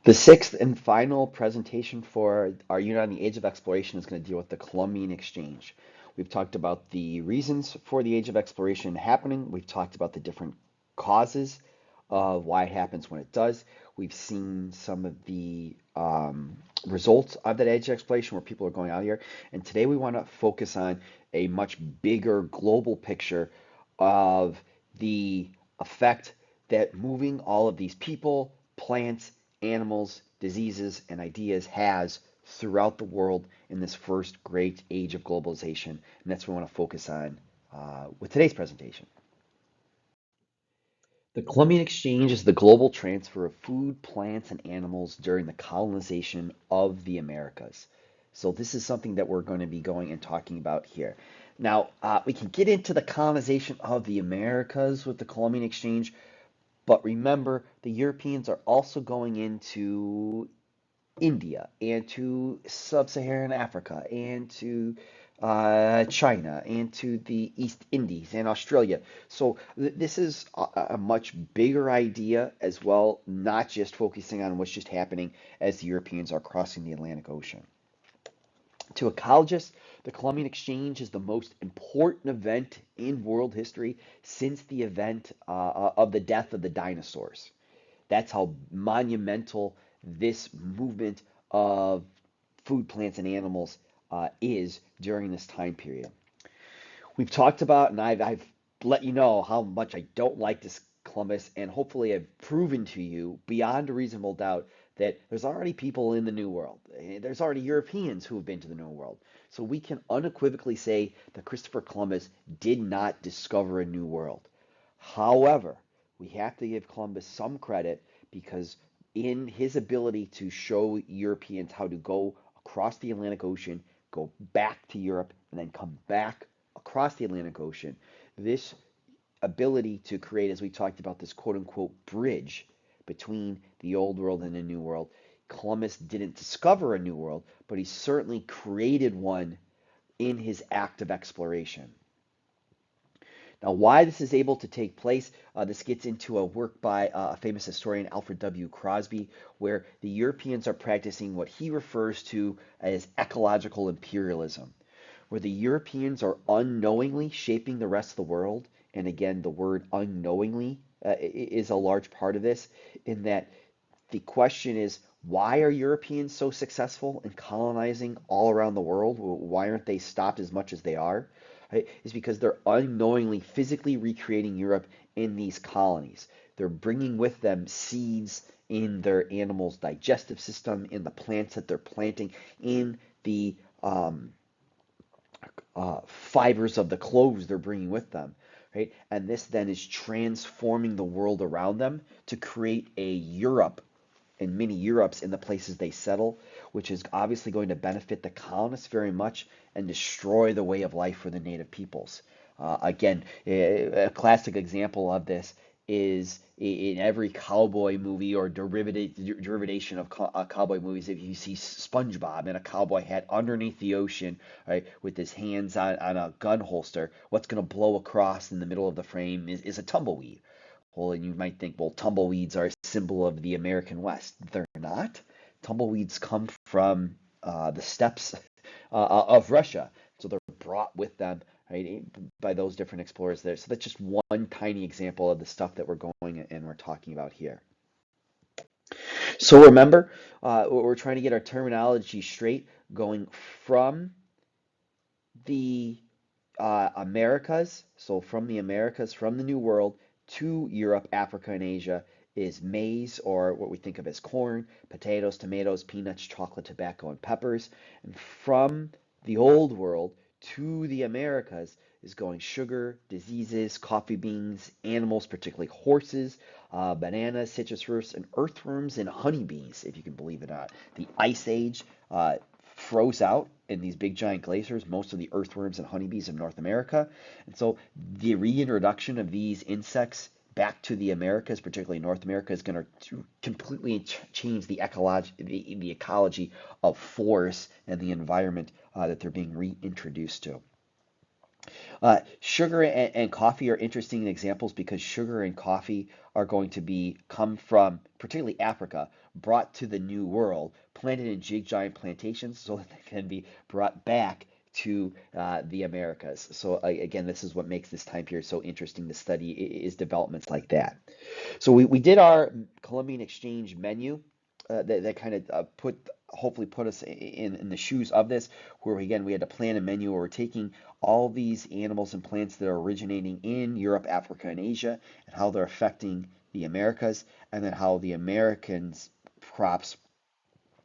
The sixth and final presentation for our unit on the Age of Exploration is going to deal with the Columbian Exchange. We've talked about the reasons for the Age of Exploration happening. We've talked about the different causes of why it happens when it does. We've seen some of the results of that Age of Exploration where people are going out here. And today we want to focus on a much bigger global picture of the effect that moving all of these people, plants, animals, diseases, and ideas has throughout the world in this first great age of globalization. And that's what we want to focus on with today's presentation. The Columbian Exchange is the global transfer of food, plants, and animals during the colonization of the Americas. So this is something that we're going to be going and talking about here. Now, we can get into the colonization of the Americas with the Columbian Exchange, but remember, the Europeans are also going into India and to sub-Saharan Africa and to China and to the East Indies and Australia. So this is a much bigger idea as well, not just focusing on what's just happening as the Europeans are crossing the Atlantic Ocean. To ecologists, the Columbian Exchange is the most important event in world history since the event of the death of the dinosaurs. That's how monumental this movement of food, plants, and animals is during this time period. We've talked about, and I've let you know how much I don't like this Columbus, and hopefully I've proven to you beyond a reasonable doubt that there's already people in the New World. There's already Europeans who have been to the New World. So we can unequivocally say that Christopher Columbus did not discover a new world. However, we have to give Columbus some credit because in his ability to show Europeans how to go across the Atlantic Ocean, go back to Europe, and then come back across the Atlantic Ocean, this ability to create, as we talked about, this quote unquote bridge between the old world and the new world. Columbus didn't discover a new world, but he certainly created one in his act of exploration. Now, why this is able to take place, this gets into a work by a famous historian, Alfred W. Crosby, where the Europeans are practicing what he refers to as ecological imperialism, where the Europeans are unknowingly shaping the rest of the world. And again, the word unknowingly is a large part of this, in that the question is, why are Europeans so successful in colonizing all around the world? Why aren't they stopped as much as they are? Right? Is because they're unknowingly physically recreating Europe in these colonies. They're bringing with them seeds in their animals' digestive system, in the plants that they're planting, in the fibers of the clothes they're bringing with them, right? And this then is transforming the world around them to create a Europe and mini Europes in the places they settle, which is obviously going to benefit the colonists very much and destroy the way of life for the native peoples. Again, a classic example of this is in every cowboy movie or derivation of cowboy movies. If you see SpongeBob in a cowboy hat underneath the ocean, right, with his hands on a gun holster, what's going to blow across in the middle of the frame is a tumbleweed. Well, and you might think, well, tumbleweeds are a symbol of the American West. They're not. Tumbleweeds come from the steppes of Russia, so they're brought with them, right, by those different explorers there. So that's just one tiny example of the stuff that we're going and we're talking about here. So remember, we're trying to get our terminology straight, going from the Americas, so from the Americas, from the New World to Europe, Africa, and Asia is maize, or what we think of as corn, potatoes, tomatoes, peanuts, chocolate, tobacco, and peppers. And from the Old World to the Americas is going sugar, diseases, coffee beans, animals, particularly horses, bananas, citrus fruits, and earthworms and honeybees, if you can believe it or not. The Ice Age froze out in these big giant glaciers most of the earthworms and honeybees of North America. And so the reintroduction of these insects back to the Americas, particularly North America, is going to completely change the ecology of forests and the environment that they're being reintroduced to. Sugar and coffee are interesting examples because sugar and coffee are going to be come from particularly Africa, brought to the New World, planted in big giant plantations so that they can be brought back to the Americas. So again, this is what makes this time period so interesting to study is developments like that. So we did our Columbian exchange menu that kind of hopefully put us in the shoes of this, where again we had to plan a menu where we're taking all these animals and plants that are originating in Europe, Africa, and Asia, and how they're affecting the Americas, and then how the Americans' crops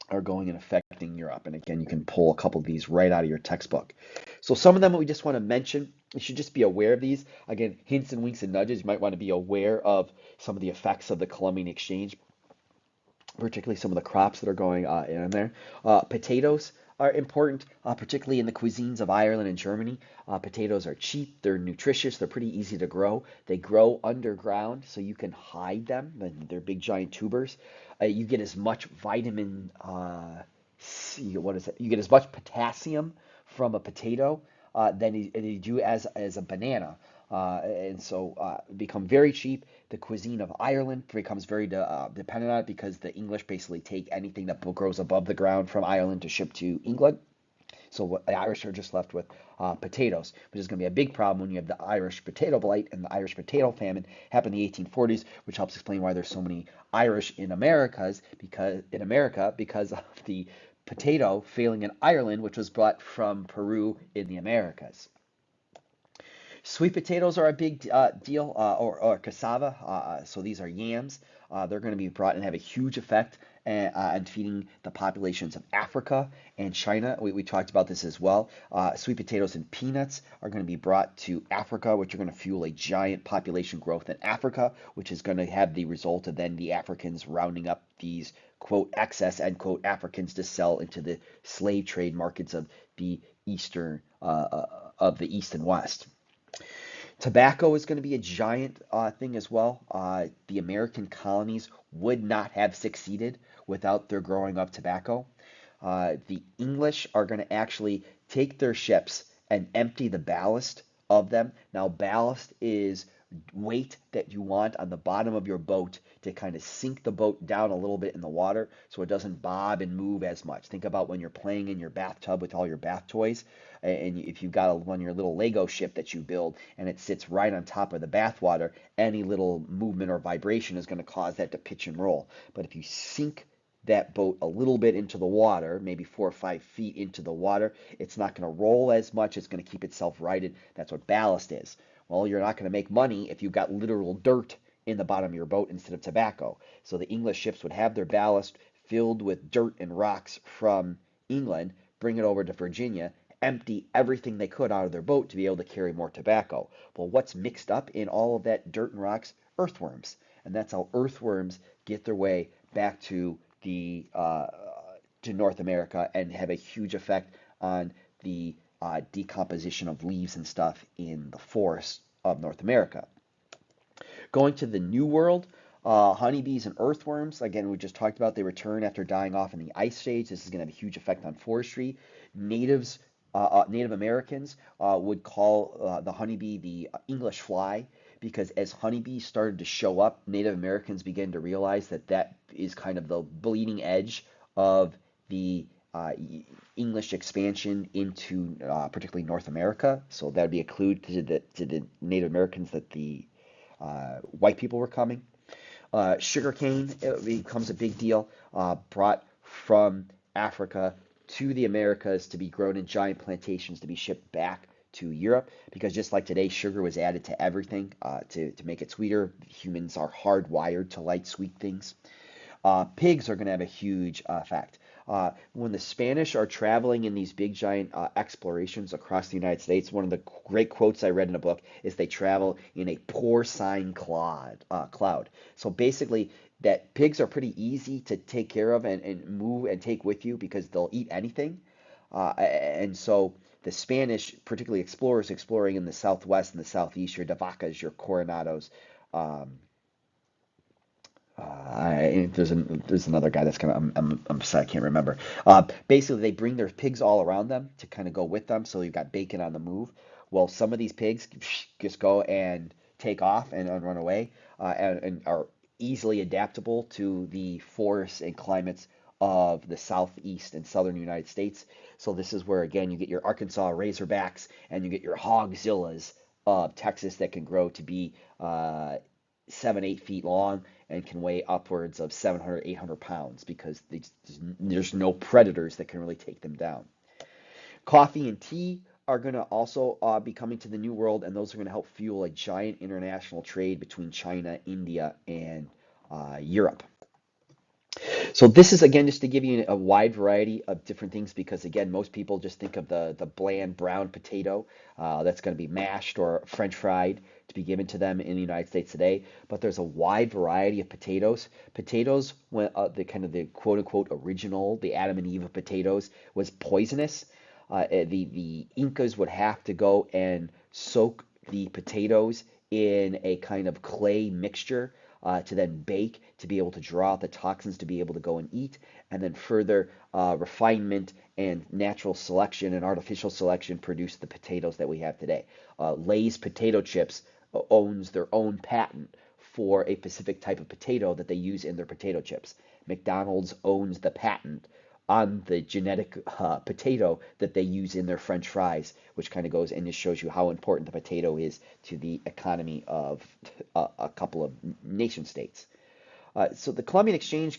are going and affecting Europe. And again, you can pull a couple of these right out of your textbook. So some of them we just want to mention. You should just be aware of these. Again, hints and winks and nudges. You might want to be aware of some of the effects of the Columbian exchange, particularly some of the crops that are going in there. Potatoes are important, particularly in the cuisines of Ireland and Germany. Potatoes are cheap, they're nutritious, they're pretty easy to grow. They grow underground, so you can hide them, and they're big giant tubers. You get as much vitamin C, what is it? You get as much potassium from a potato than you do as a banana. And so become very cheap. The cuisine of Ireland becomes very dependent on it because the English basically take anything that grows above the ground from Ireland to ship to England. So what the Irish are just left with potatoes, which is going to be a big problem when you have the Irish potato blight and the Irish potato famine happened in the 1840s, which helps explain why there's so many Irish in America because of the potato failing in Ireland, which was brought from Peru in the Americas. Sweet potatoes are a big deal, or cassava. So these are yams. They're going to be brought and have a huge effect on feeding the populations of Africa and China. We talked about this as well. Sweet potatoes and peanuts are going to be brought to Africa, which are going to fuel a giant population growth in Africa, which is going to have the result of then the Africans rounding up these quote excess end quote Africans to sell into the slave trade markets of the eastern of the East and West. Tobacco is going to be a giant thing as well. The American colonies would not have succeeded without their growing of tobacco. The English are going to actually take their ships and empty the ballast of them. Now, ballast is weight that you want on the bottom of your boat to kind of sink the boat down a little bit in the water so it doesn't bob and move as much. Think about when you're playing in your bathtub with all your bath toys, and if you've got one your little Lego ship that you build and it sits right on top of the bath water, any little movement or vibration is going to cause that to pitch and roll. But if you sink that boat a little bit into the water, maybe 4 or 5 feet into the water, it's not going to roll as much. It's going to keep itself righted. That's what ballast is. Well, you're not going to make money if you've got literal dirt in the bottom of your boat instead of tobacco. So the English ships would have their ballast filled with dirt and rocks from England, bring it over to Virginia, empty everything they could out of their boat to be able to carry more tobacco. Well, what's mixed up in all of that dirt and rocks? Earthworms. And that's how earthworms get their way back the to North America and have a huge effect on the decomposition of leaves and stuff in the forests of North America. Going to the New World, honeybees and earthworms, again, we just talked about, they return after dying off in the ice age. This is going to have a huge effect on forestry. Native Americans would call the honeybee the English fly because as honeybees started to show up, Native Americans began to realize that that is kind of the bleeding edge of the English expansion into particularly North America. So that would be a clue to the Native Americans that the white people were coming. Sugarcane becomes a big deal, brought from Africa to the Americas to be grown in giant plantations to be shipped back to Europe because just like today, sugar was added to everything to make it sweeter. Humans are hardwired to like sweet things. Pigs are going to have a huge effect. When the Spanish are traveling in these big giant explorations across the United States, one of the great quotes I read in a book is they travel in a porcine cloud. So basically, that pigs are pretty easy to take care of and move and take with you because they'll eat anything. And so the Spanish, particularly explorers exploring in the Southwest and the Southeast, your Davacas, your Coronados, um, there's another guy that's kind of I'm sorry, I can't remember. Basically, they bring their pigs all around them to kind of go with them, so you've got bacon on the move. Well, some of these pigs just go and take off and run away, and are easily adaptable to the forests and climates of the southeast and southern United States. So this is where again you get your Arkansas Razorbacks and you get your Hogzillas of Texas that can grow to be 7, 8 feet long and can weigh upwards of 700, 800 pounds because there's no predators that can really take them down. Coffee and tea are going to also be coming to the New World, and those are going to help fuel a giant international trade between China, India, and Europe. So this is again just to give you a wide variety of different things because again most people just think of the bland brown potato that's going to be mashed or French fried to be given to them in the United States today. But there's a wide variety of potatoes. Potatoes, when the kind of the quote unquote original, the Adam and Eve of potatoes, was poisonous. The Incas would have to go and soak the potatoes in a kind of clay mixture to then bake to be able to draw out the toxins to be able to go and eat, and then further refinement and natural selection and artificial selection produce the potatoes that we have today. Lay's potato chips owns their own patent for a specific type of potato that they use in their potato chips. McDonald's owns the patent on the genetic potato that they use in their French fries, which kind of goes and just shows you how important the potato is to the economy of a couple of nation states. So the Columbian Exchange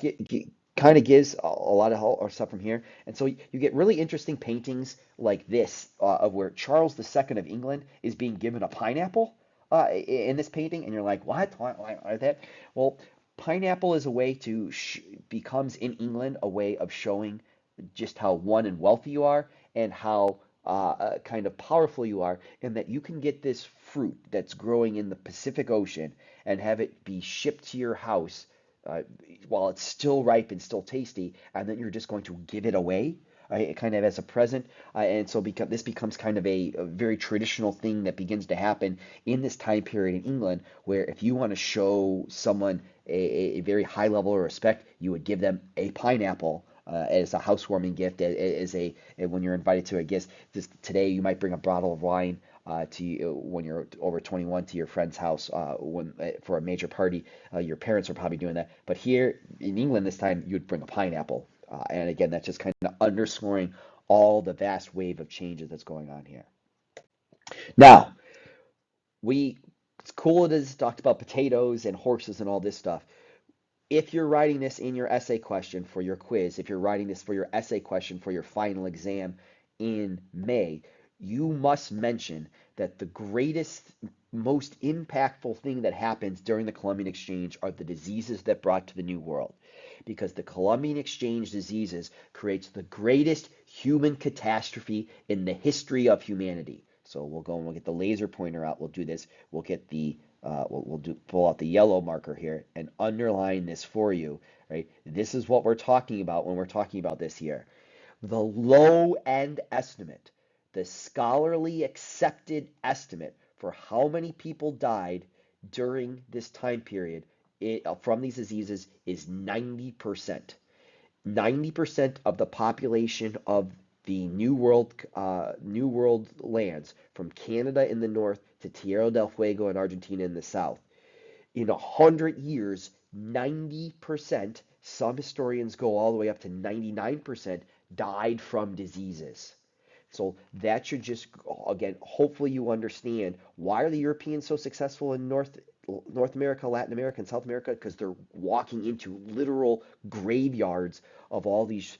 kind of gives a lot of our stuff from here, and so you get really interesting paintings like this of where Charles II of England is being given a pineapple in this painting, and you're like, what? Why that? Well, pineapple is a way to becomes in England a way of showing just how one and wealthy you are and how kind of powerful you are, in that you can get this fruit that's growing in the Pacific Ocean and have it be shipped to your house uh, while it's still ripe and still tasty, and then you're just going to give it away. Kind of as a present, and so this becomes kind of a very traditional thing that begins to happen in this time period in England, where if you want to show someone a very high level of respect, you would give them a pineapple as a housewarming gift, as a when you're invited to a guest. Today, you might bring a bottle of wine to you when you're over 21 to your friend's house for a major party. Your parents are probably doing that, but here in England this time, you'd bring a pineapple. And again, that's just kind of underscoring all the vast wave of changes that's going on here. Now, it's cool it is talked about potatoes and horses and all this stuff. If you're writing this in your essay question for your quiz, if you're writing this for your essay question for your final exam in May, you must mention that the greatest, most impactful thing that happens during the Columbian Exchange are the diseases that brought to the New World. Because the Columbian Exchange diseases creates the greatest human catastrophe in the history of humanity. So we'll go and we'll get the laser pointer out. We'll do this. We'll get the pull out the yellow marker here and underline this for you, right? This is what we're talking about when we're talking about this here. The low end estimate, the scholarly accepted estimate for how many people died during this time period from these diseases is 90%. 90% of the population of the New World lands, from Canada in the north to Tierra del Fuego in Argentina in the south. In 100 years, 90%, some historians go all the way up to 99%, died from diseases. So that should just, again, hopefully you understand why are the Europeans so successful in North America, Latin America, and South America? Because they're walking into literal graveyards of all these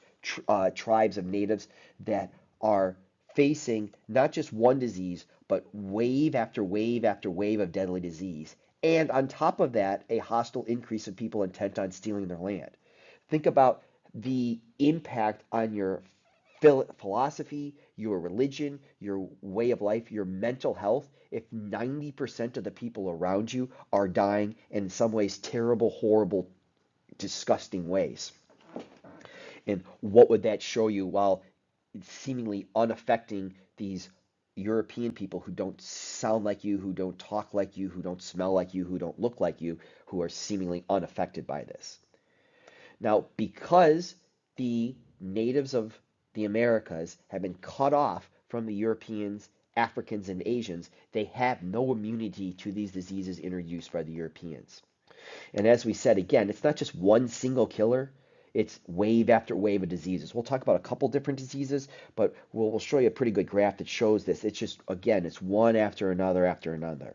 tribes of natives that are facing not just one disease, but wave after wave after wave of deadly disease. And on top of that, a hostile increase of people intent on stealing their land. Think about the impact on your philosophy, your religion, your way of life, your mental health, if 90% of the people around you are dying in some ways terrible, horrible, disgusting ways. And what would that show you while seemingly unaffecting these European people who don't sound like you, who don't talk like you, who don't smell like you, who don't look like you, who are seemingly unaffected by this? Now, because the natives of the Americas have been cut off from the Europeans Africans and Asians, they have no immunity to these diseases introduced by the Europeans. And as we said again, it's not just one single killer, it's wave after wave of diseases. We'll talk about a couple different diseases, but we'll show you a pretty good graph that shows this. It's just, again, it's one after another after another.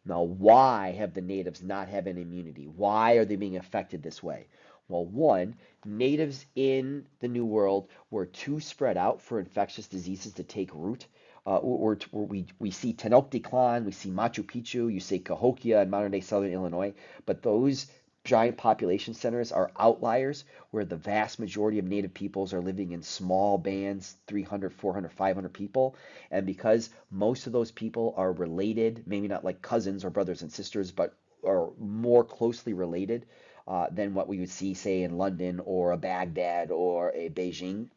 Now, why have the natives not have any immunity? Why are they being affected this way? Well, one, natives in the New World were too spread out for infectious diseases to take root. We see Tenochtitlan, we see Machu Picchu, you see Cahokia in modern day southern Illinois, but those giant population centers are outliers where the vast majority of native peoples are living in small bands, 300, 400, 500 people. And because most of those people are related, maybe not like cousins or brothers and sisters, but are more closely related than what we would see, say, in London or a Baghdad or a Beijing.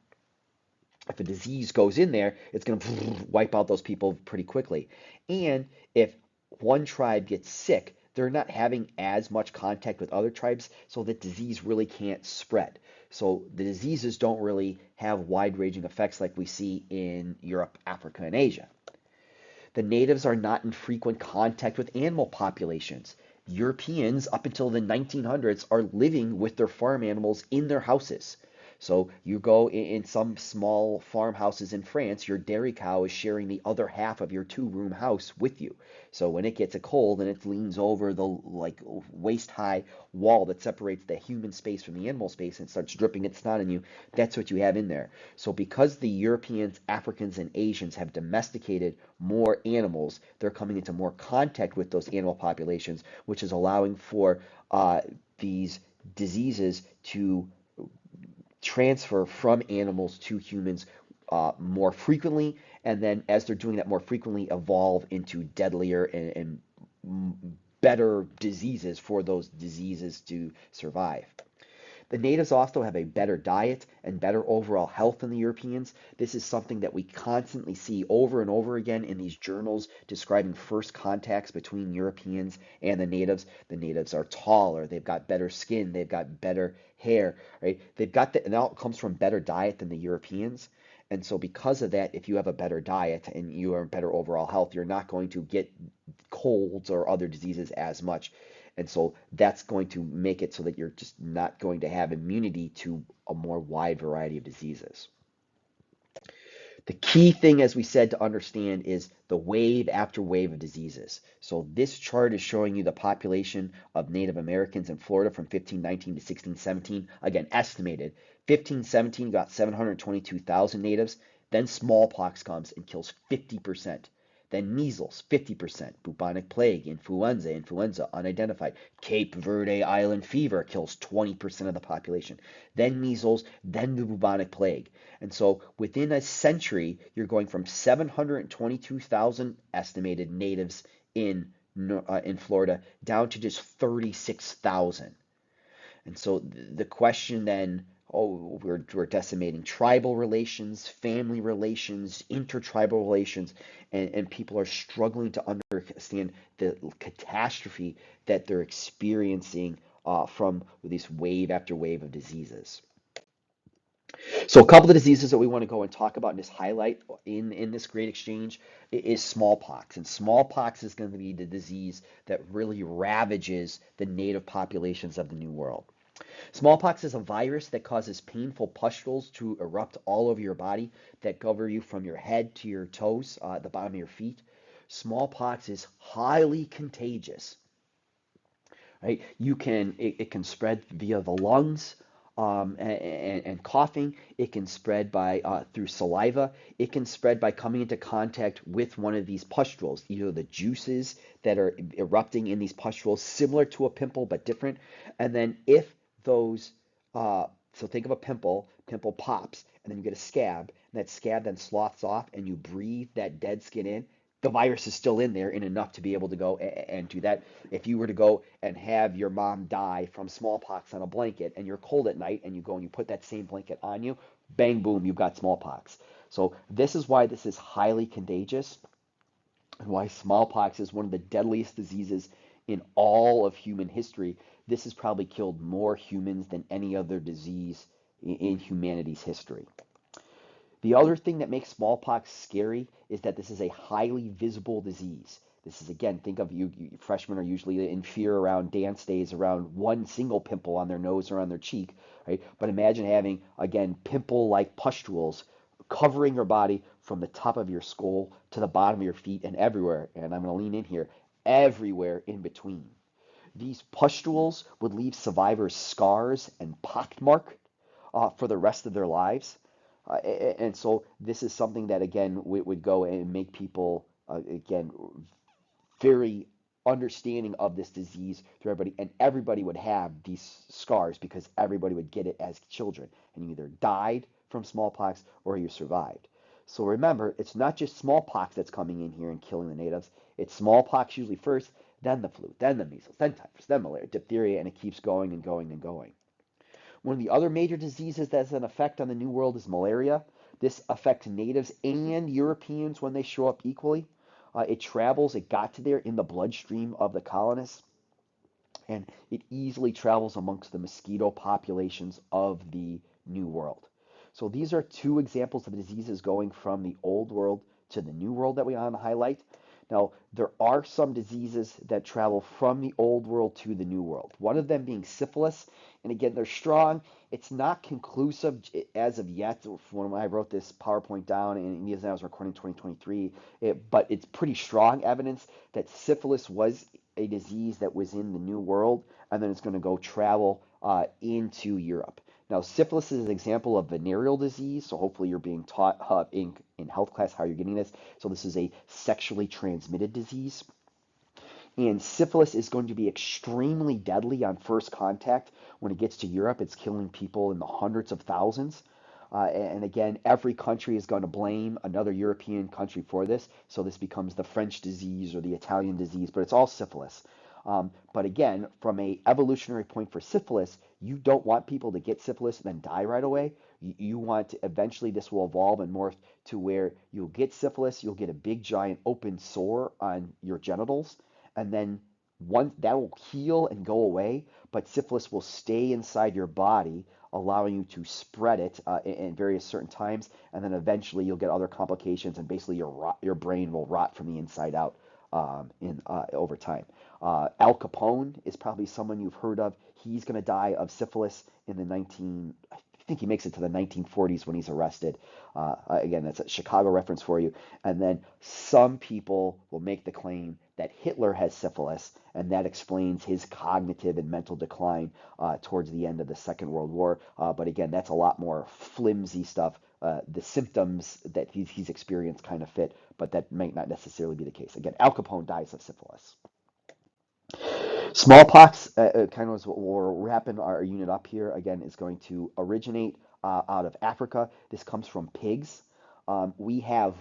If a disease goes in there, it's going to wipe out those people pretty quickly. And if one tribe gets sick, they're not having as much contact with other tribes, so the disease really can't spread. So the diseases don't really have wide-ranging effects like we see in Europe, Africa, and Asia. The natives are not in frequent contact with animal populations. Europeans, up until the 1900s, are living with their farm animals in their houses. So you go in some small farmhouses in France, your dairy cow is sharing the other half of your two-room house with you. So when it gets a cold and it leans over the like waist-high wall that separates the human space from the animal space and starts dripping its snot on you, that's what you have in there. So because the Europeans, Africans, and Asians have domesticated more animals, they're coming into more contact with those animal populations, which is allowing for these diseases to transfer from animals to humans more frequently, and then as they're doing that more frequently, evolve into deadlier and better diseases for those diseases to survive. The natives also have a better diet and better overall health than the Europeans. This is something that we constantly see over and over again in these journals describing first contacts between Europeans and the natives. The natives are taller, they've got better skin, they've got better hair, right? They've got that, and that comes from better diet than the Europeans. And so because of that, if you have a better diet and you are in better overall health, you're not going to get colds or other diseases as much. And so that's going to make it so that you're just not going to have immunity to a more wide variety of diseases. The key thing, as we said, to understand is the wave after wave of diseases. So this chart is showing you the population of Native Americans in Florida from 1519 to 1617. Again, estimated. 1517 got 722,000 natives. Then smallpox comes and kills 50%. Then measles, 50%. Bubonic plague, influenza, unidentified. Cape Verde Island fever kills 20% of the population. Then measles, then the bubonic plague. And so within a century, you're going from 722,000 estimated natives in Florida down to just 36,000. And so the question then, oh, we're decimating tribal relations, family relations, intertribal relations, and people are struggling to understand the catastrophe that they're experiencing from this wave after wave of diseases. So a couple of diseases that we want to go and talk about and just highlight in this great exchange is smallpox. And smallpox is going to be the disease that really ravages the native populations of the New World. Smallpox is a virus that causes painful pustules to erupt all over your body that cover you from your head to your toes, the bottom of your feet. Smallpox is highly contagious, right? It can spread via the lungs, and coughing. It can spread by through saliva. It can spread by coming into contact with one of these pustules, either the juices that are erupting in these pustules, similar to a pimple but different. And then if those, so think of a pimple pops, and then you get a scab, and that scab then sloughs off, and you breathe that dead skin in. The virus is still in there in enough to be able to go and do that. If you were to go and have your mom die from smallpox on a blanket and you're cold at night and you go and you put that same blanket on you, bang, boom, you've got smallpox. So this is why this is highly contagious and why smallpox is one of the deadliest diseases in all of human history. This has probably killed more humans than any other disease in humanity's history. The other thing that makes smallpox scary is that this is a highly visible disease. This is again, think of freshmen are usually in fear around dance days around one single pimple on their nose or on their cheek, right? But imagine having again pimple-like pustules covering your body from the top of your skull to the bottom of your feet and everywhere. And I'm going to lean in here, everywhere in between. These pustules would leave survivors scars and pockmark for the rest of their lives. And so this is something that again would go and make people again very understanding of this disease to everybody, and everybody would have these scars because everybody would get it as children, and you either died from smallpox or you survived. So remember, it's not just smallpox that's coming in here and killing the natives. It's smallpox usually first, then the flu, then the measles, then typhus, then malaria, diphtheria, and it keeps going and going and going. One of the other major diseases that has an effect on the New World is malaria. This affects natives and Europeans when they show up equally. It got to there in the bloodstream of the colonists, and it easily travels amongst the mosquito populations of the New World. So these are two examples of diseases going from the Old World to the New World that we want to highlight. Now, there are some diseases that travel from the Old World to the New World. One of them being syphilis, and again, they're strong. It's not conclusive as of yet. When I wrote this PowerPoint down, and even I was recording 2023, but it's pretty strong evidence that syphilis was a disease that was in the New World, and then it's going to go travel into Europe. Now, syphilis is an example of venereal disease, so hopefully you're being taught in health class how you're getting this. So this is a sexually transmitted disease. And syphilis is going to be extremely deadly on first contact. When it gets to Europe, it's killing people in the hundreds of thousands. And again, every country is going to blame another European country for this. So this becomes the French disease or the Italian disease, but it's all syphilis. But again, from a evolutionary point for syphilis, you don't want people to get syphilis and then die right away. You want to, eventually this will evolve and morph to where you'll get syphilis, you'll get a big giant open sore on your genitals, and then one that will heal and go away, but syphilis will stay inside your body, allowing you to spread it in various certain times, and then eventually you'll get other complications, and basically your brain will rot from the inside out in over time. Al Capone is probably someone you've heard of. He's going to die of syphilis in the 19. I think he makes it to the 1940s when he's arrested. Again, that's a Chicago reference for you. And then some people will make the claim that Hitler has syphilis, and that explains his cognitive and mental decline towards the end of the Second World War. But again, that's a lot more flimsy stuff. The symptoms that he's experienced kind of fit, but that might not necessarily be the case. Again, Al Capone dies of syphilis. Smallpox, kind of is what we're wrapping our unit up here. Again, is going to originate out of Africa. This comes from pigs. We have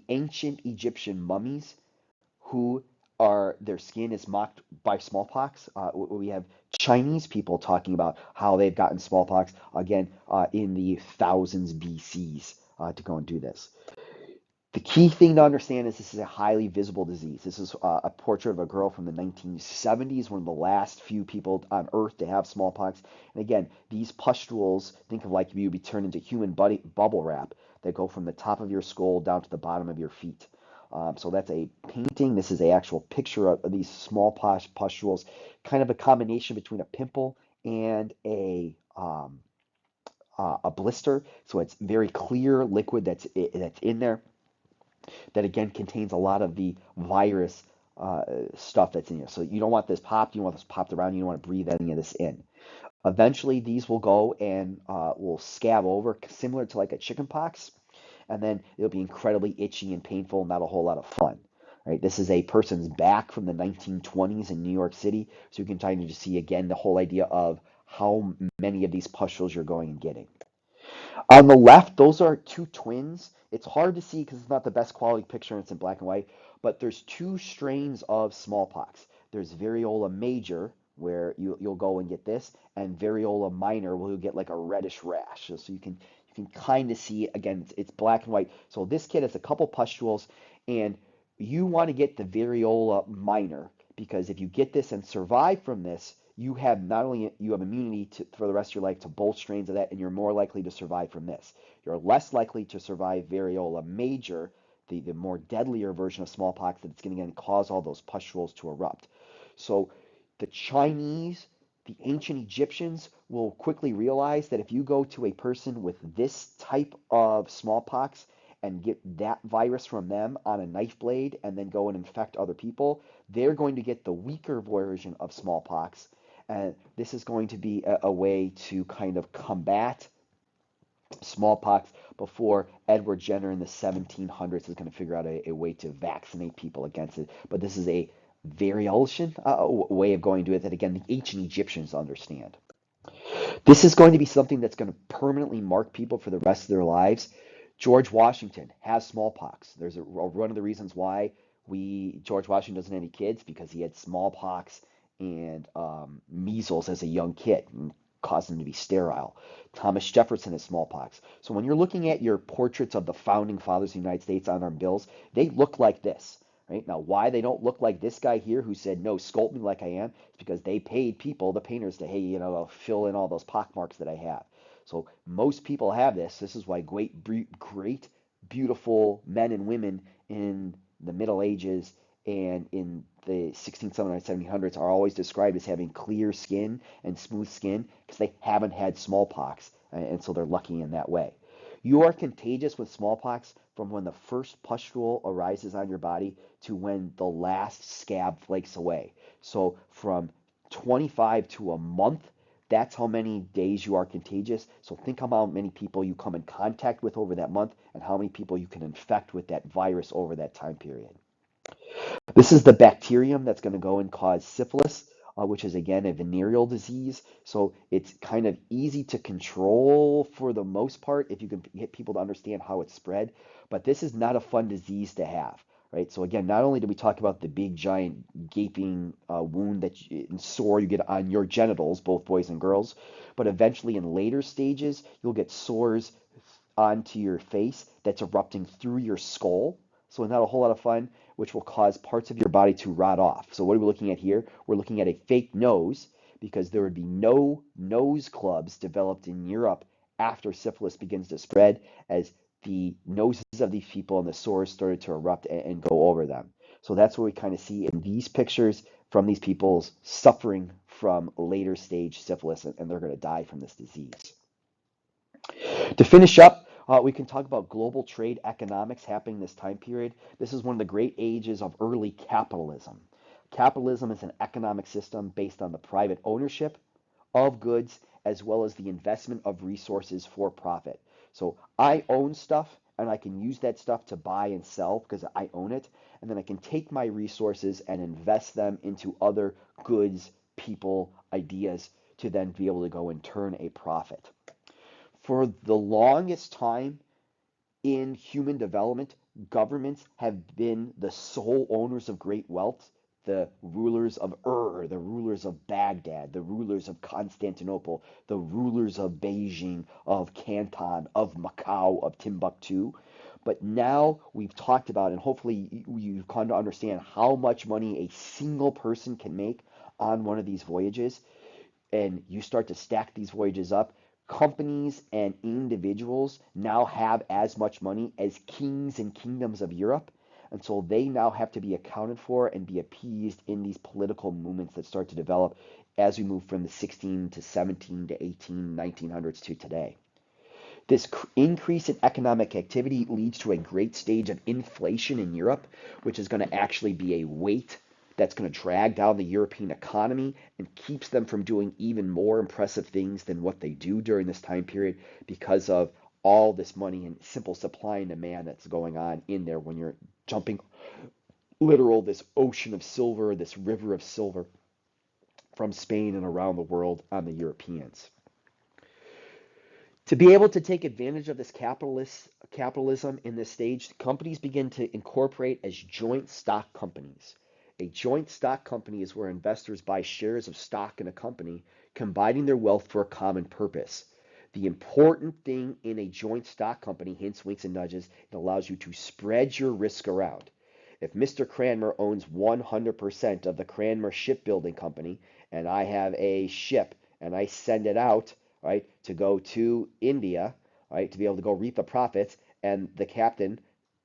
ancient Egyptian mummies who are their skin is mocked by smallpox. We have Chinese people talking about how they've gotten smallpox again in the thousands BCs to go and do this. The key thing to understand is this is a highly visible disease. This is a portrait of a girl from the 1970s, one of the last few people on Earth to have smallpox. And again, these pustules, think of like you'd be turned into human bubble wrap that go from the top of your skull down to the bottom of your feet. So that's a painting. This is a actual picture of these small pustules, kind of a combination between a pimple and a blister. So it's very clear liquid that's in there that again contains a lot of the virus stuff that's in here. So you don't want this popped, you don't want this popped around, you don't want to breathe any of this in. Eventually, these will go and will scab over, similar to like a chicken pox, and then it'll be incredibly itchy and painful, not a whole lot of fun. Right? This is a person's back from the 1920s in New York City, so you can kind of just see again the whole idea of how many of these pustules you're going and getting. On the left, those are two twins. It's hard to see because it's not the best quality picture and it's in black and white, but there's two strains of smallpox. There's variola major, where you'll go and get this, and variola minor, where you'll get like a reddish rash. So you can kind of see again, it's black and white. So this kid has a couple pustules, and you want to get the variola minor because if you get this and survive from this, you have not only you have immunity for the rest of your life to both strains of that, and you're more likely to survive from this. You're less likely to survive variola major, the more deadlier version of smallpox that's going to cause all those pustules to erupt. So the Chinese, the ancient Egyptians will quickly realize that if you go to a person with this type of smallpox and get that virus from them on a knife blade and then go and infect other people, they're going to get the weaker version of smallpox. And this is going to be a way to kind of combat smallpox before Edward Jenner in the 1700s is going to figure out a way to vaccinate people against it. But this is a variation, way of going to it that, again, the ancient Egyptians understand. This is going to be something that's going to permanently mark people for the rest of their lives. George Washington has smallpox. There's one of the reasons why George Washington doesn't have any kids, because he had smallpox and measles as a young kid and caused him to be sterile. Thomas Jefferson has smallpox. So when you're looking at your portraits of the founding fathers of the United States on our bills, they look like this. Right? Now, why they don't look like this guy here who said, no, sculpt me like I am, is because they paid people, the painters, to, hey, fill in all those pock marks that I have. So most people have this. This is why great, beautiful men and women in the Middle Ages and in the 16th, 1700s, 1700s are always described as having clear skin and smooth skin because they haven't had smallpox, and so they're lucky in that way. You are contagious with smallpox from when the first pustule arises on your body to when the last scab flakes away. So from 25 to a month, that's how many days you are contagious. So think how many people you come in contact with over that month and how many people you can infect with that virus over that time period. This is the bacterium that's going to go and cause syphilis, which is again a venereal disease. So it's kind of easy to control for the most part if you can get people to understand how it's spread. But this is not a fun disease to have, right? So again, not only do we talk about the big giant gaping wound and sore you get on your genitals, both boys and girls, but eventually in later stages, you'll get sores onto your face that's erupting through your skull. So not a whole lot of fun, which will cause parts of your body to rot off. So what are we looking at here? We're looking at a fake nose because there would be no nose clubs developed in Europe after syphilis begins to spread, as the noses of these people and the sores started to erupt and go over them. So that's what we kind of see in these pictures from these people suffering from later stage syphilis, and they're going to die from this disease. To finish up, we can talk about global trade economics happening this time period. This is one of the great ages of early capitalism. Capitalism is an economic system based on the private ownership of goods as well as the investment of resources for profit. So I own stuff and I can use that stuff to buy and sell because I own it. And then I can take my resources and invest them into other goods, people, ideas to then be able to go and turn a profit. For the longest time in human development, governments have been the sole owners of great wealth. The rulers of Ur, the rulers of Baghdad, the rulers of Constantinople, the rulers of Beijing, of Canton, of Macau, of Timbuktu. But now we've talked about, and hopefully you've come to understand how much money a single person can make on one of these voyages, and you start to stack these voyages up, companies and individuals now have as much money as kings and kingdoms of Europe. And so they now have to be accounted for and be appeased in these political movements that start to develop as we move from the 16 to 17 to 18, 1900s to today. This increase in economic activity leads to a great stage of inflation in Europe, which is going to actually be a weight that's going to drag down the European economy and keeps them from doing even more impressive things than what they do during this time period because of all this money and simple supply and demand that's going on in there when you're jumping literal this ocean of silver, this river of silver from Spain and around the world on the Europeans. To be able to take advantage of this capitalism in this stage, companies begin to incorporate as joint stock companies. A joint stock company is where investors buy shares of stock in a company, combining their wealth for a common purpose. The important thing in a joint stock company, hints, winks, and nudges, it allows you to spread your risk around. If Mr. Cranmer owns 100% of the Cranmer Shipbuilding Company, and I have a ship and I send it out, right, to go to India, right, to be able to go reap the profits, and the captain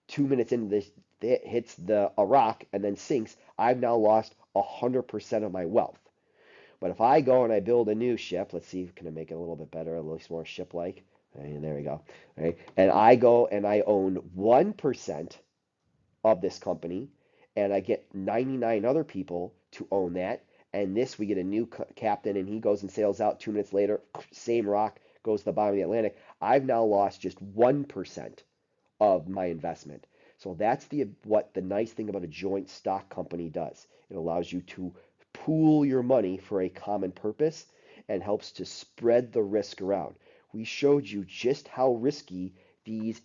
2 minutes into this hits the a rock and then sinks, I've now lost 100% of my wealth. But if I go and I build a new ship, let's see, can I make it a little bit better, a little more ship-like? And there we go. Right? And I go and I own 1% of this company, and I get 99 other people to own that. And this, we get a new captain, and he goes and sails out 2 minutes later, same rock, goes to the bottom of the Atlantic. I've now lost just 1% of my investment. So that's what the nice thing about a joint stock company does. It allows you to pool your money for a common purpose and helps to spread the risk around. We showed you just how risky these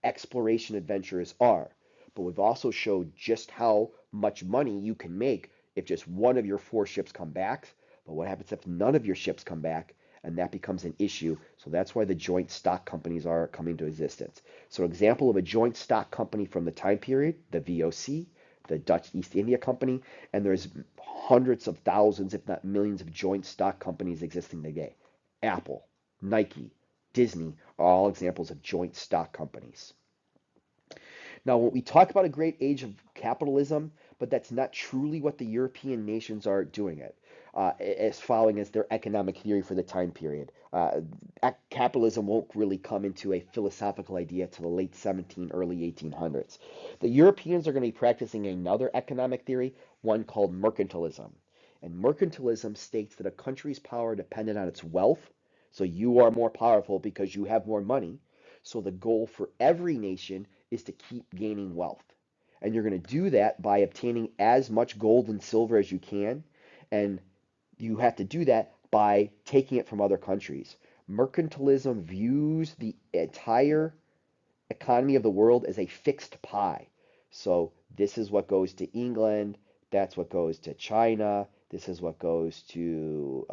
exploration adventures are, but we've also showed just how much money you can make if just one of your four ships come back. But what happens if none of your ships come back? And that becomes an issue. So that's why the joint stock companies are coming to existence. So an example of a joint stock company from the time period, the VOC, the Dutch East India Company, and there's hundreds of thousands, if not millions, of joint stock companies existing today. Apple, Nike, Disney are all examples of joint stock companies. Now, when we talk about a great age of capitalism, but that's not truly what the European nations are doing it, as following as their economic theory for the time period. Capitalism won't really come into a philosophical idea till the late 17, early 1800s. The Europeans are going to be practicing another economic theory, one called mercantilism. And mercantilism states that a country's power depended on its wealth, so you are more powerful because you have more money. So the goal for every nation is to keep gaining wealth. And you're going to do that by obtaining as much gold and silver as you can. And you have to do that by taking it from other countries. Mercantilism views the entire economy of the world as a fixed pie. So this is what goes to England, that's what goes to China, this is what goes to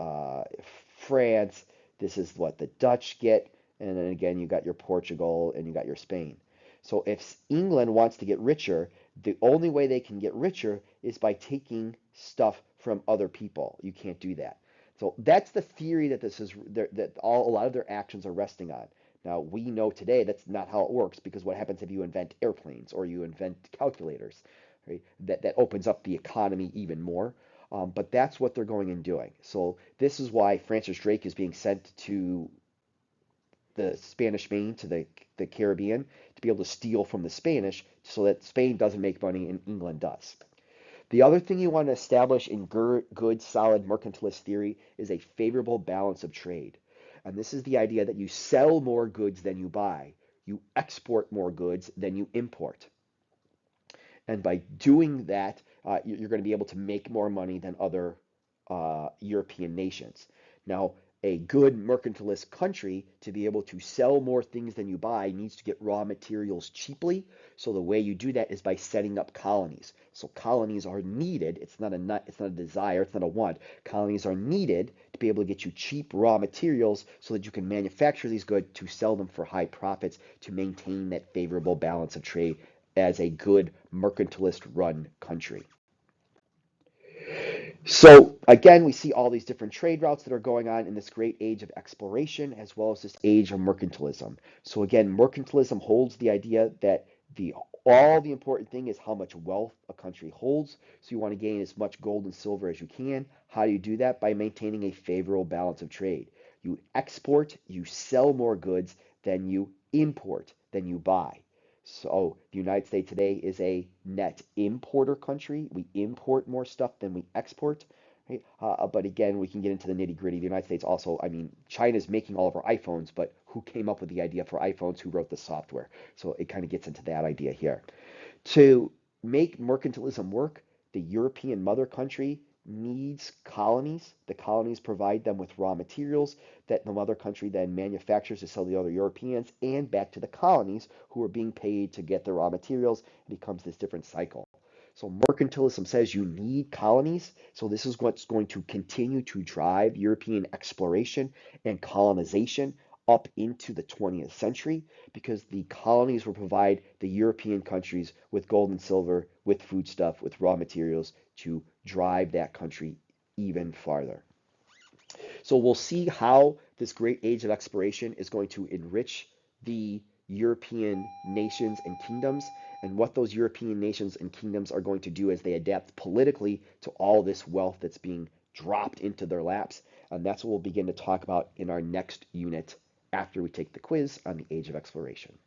France, this is what the Dutch get, and then again you got your Portugal and you got your Spain. So if England wants to get richer, the only way they can get richer is by taking stuff from other people. You can't do that. So that's the theory that a lot of their actions are resting on. Now, we know today that's not how it works, because what happens if you invent airplanes or you invent calculators, right? That opens up the economy even more. But that's what they're going and doing. So this is why Francis Drake is being sent to the Spanish Main, to the Caribbean, to be able to steal from the Spanish so that Spain doesn't make money and England does. The other thing you want to establish in good, solid mercantilist theory is a favorable balance of trade. And this is the idea that you sell more goods than you buy. You export more goods than you import. And by doing that, you're going to be able to make more money than other European nations. Now, a good mercantilist country, to be able to sell more things than you buy, needs to get raw materials cheaply. So the way you do that is by setting up colonies. So colonies are needed. It's not a desire. It's not a want. Colonies are needed to be able to get you cheap raw materials so that you can manufacture these goods to sell them for high profits to maintain that favorable balance of trade as a good mercantilist run country. So again, we see all these different trade routes that are going on in this great age of exploration, as well as this age of mercantilism. So again, mercantilism holds the idea that all the important thing is how much wealth a country holds. So you want to gain as much gold and silver as you can. How do you do that? By maintaining a favorable balance of trade. You export, you sell more goods than you import, than you buy. So the United States today is a net importer country. We import more stuff than we export. Right? But again, we can get into the nitty gritty. The United States also, I mean, China's making all of our iPhones, but who came up with the idea for iPhones? Who wrote the software? So it kind of gets into that idea here. To make mercantilism work, the European mother country needs colonies. The colonies provide them with raw materials that the mother country then manufactures to sell to the other Europeans and back to the colonies who are being paid to get the raw materials. It becomes this different cycle. So mercantilism says you need colonies. So this is what's going to continue to drive European exploration and colonization up into the 20th century because the colonies will provide the European countries with gold and silver, with foodstuff, with raw materials to drive that country even farther. So we'll see how this great age of exploration is going to enrich the European nations and kingdoms, and what those European nations and kingdoms are going to do as they adapt politically to all this wealth that's being dropped into their laps. And that's what we'll begin to talk about in our next unit after we take the quiz on the age of exploration.